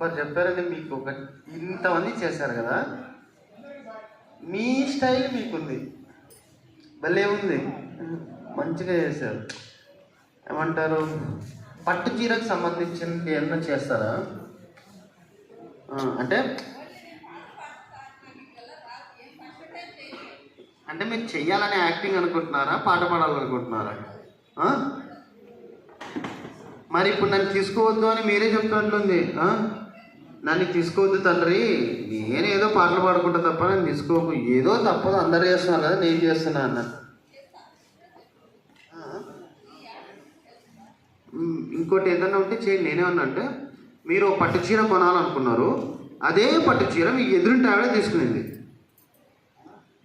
Super చెప్పారండి. మీకు ఒక ఇంతమంది చేశారు కదా, మీ స్టైల్ మీకుంది, భలే ఉంది, మంచిగా చేశారు. ఏమంటారు, పట్టు చీరకు సంబంధించిన ఏమన్నా చేస్తారా? అంటే అంటే మీరు చెయ్యాలని యాక్టింగ్ అనుకుంటున్నారా, పాట పాడాలనుకుంటున్నారా? మరి ఇప్పుడు నన్ను తీసుకోవద్దు అని మీరే చెప్తున్నట్లుంది. నన్ను తీసుకోవద్దు తండ్రి, నేను ఏదో పాటలు పాడుకుంటా తప్ప నేను తీసుకోకు, ఏదో తప్పదు, అందరు చేస్తున్నారు కదా నేను చేస్తున్నా అన్న. ఇంకోటి ఏదన్నా ఉంటే చేయండి. నేనేమన్నా అంటే, మీరు పట్టు చీర కొనాలనుకున్నారు, అదే పట్టు చీర మీ ఎదురింటి ఆవిడ తీసుకునింది.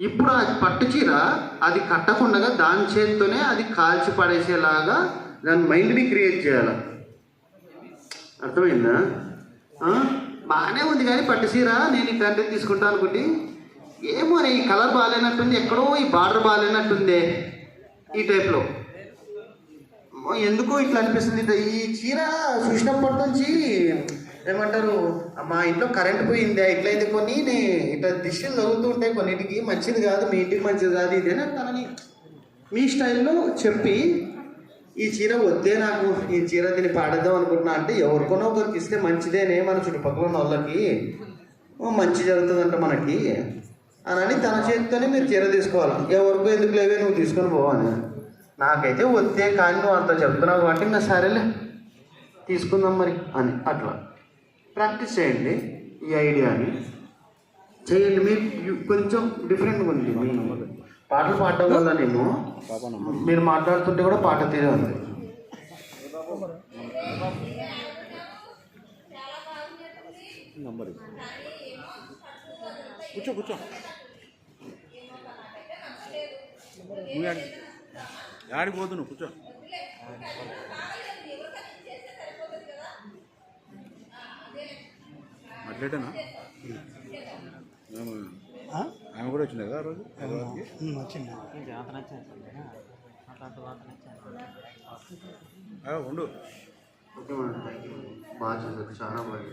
ఇప్పుడు ఆ పట్టు చీర అది కట్టకుండా దాని చేతితోనే అది కాల్చి పడేసేలాగా దాని మైండ్ని క్రియేట్ చేయాలి. అర్థమైందా? బాగానే ఉంది కానీ పట్టు చీర నేను ఇట్లాంటి తీసుకుంటా అనుకుంటే, ఏమో ఈ కలర్ బాగాలేనట్టుంది, ఎక్కడో ఈ బార్డర్ బాగాలేనట్టుందే, ఈ టైప్లో ఎందుకో ఇట్లా అనిపిస్తుంది. ఈ చీర చూసినప్పటి నుంచి ఏమంటారు, మా ఇంట్లో కరెంట్ పోయిందే, ఇట్లయితే కొన్ని ఇట్లా దిష్టిలు తగులుతూ ఉంటాయి, కొన్నిటికి మంచిది కాదు, మీ ఇంటికి మంచిది కాదు ఇది అని తనని మీ స్టైల్లో చెప్పి, ఈ చీర వద్దే నాకు, ఈ చీర దీన్ని పాడేద్దాం అనుకుంటున్నా అంటే, ఎవరికొనో ఒకరికి ఇస్తే మంచిదేనే, మన చుట్టుపక్కల ఉన్న వాళ్ళకి మంచి జరుగుతుందంట మనకి అని తన చేతితోనే మీరు చీర తీసుకోవాలి. ఎవరికో ఎందుకు లేవే, నువ్వు తీసుకొని పోవాలి. నాకైతే వద్దే, కానీ నువ్వు అంత చెప్తున్నావు కాబట్టి ఇంకా సరేలే తీసుకుందాం మరి అని అట్లా ప్రాక్టీస్ చేయండి. ఈ ఐడియాని చేయండి. మీరు కొంచెం డిఫరెంట్గా ఉంది. పాటలు పాడడం వల్లనేమో మీరు మాట్లాడుతుంటే కూడా పాట తీరే ఉంది. కూర్చో కూర్చో, యాడికి పోదు, నువ్వు కూర్చో. అట్లేటేనా? ఆమె కూడా వచ్చింది కదా ఆ రోజు? వచ్చింది. ఉండు. ఓకే మేడం, బాగా చేశారు, చాలా బాగా.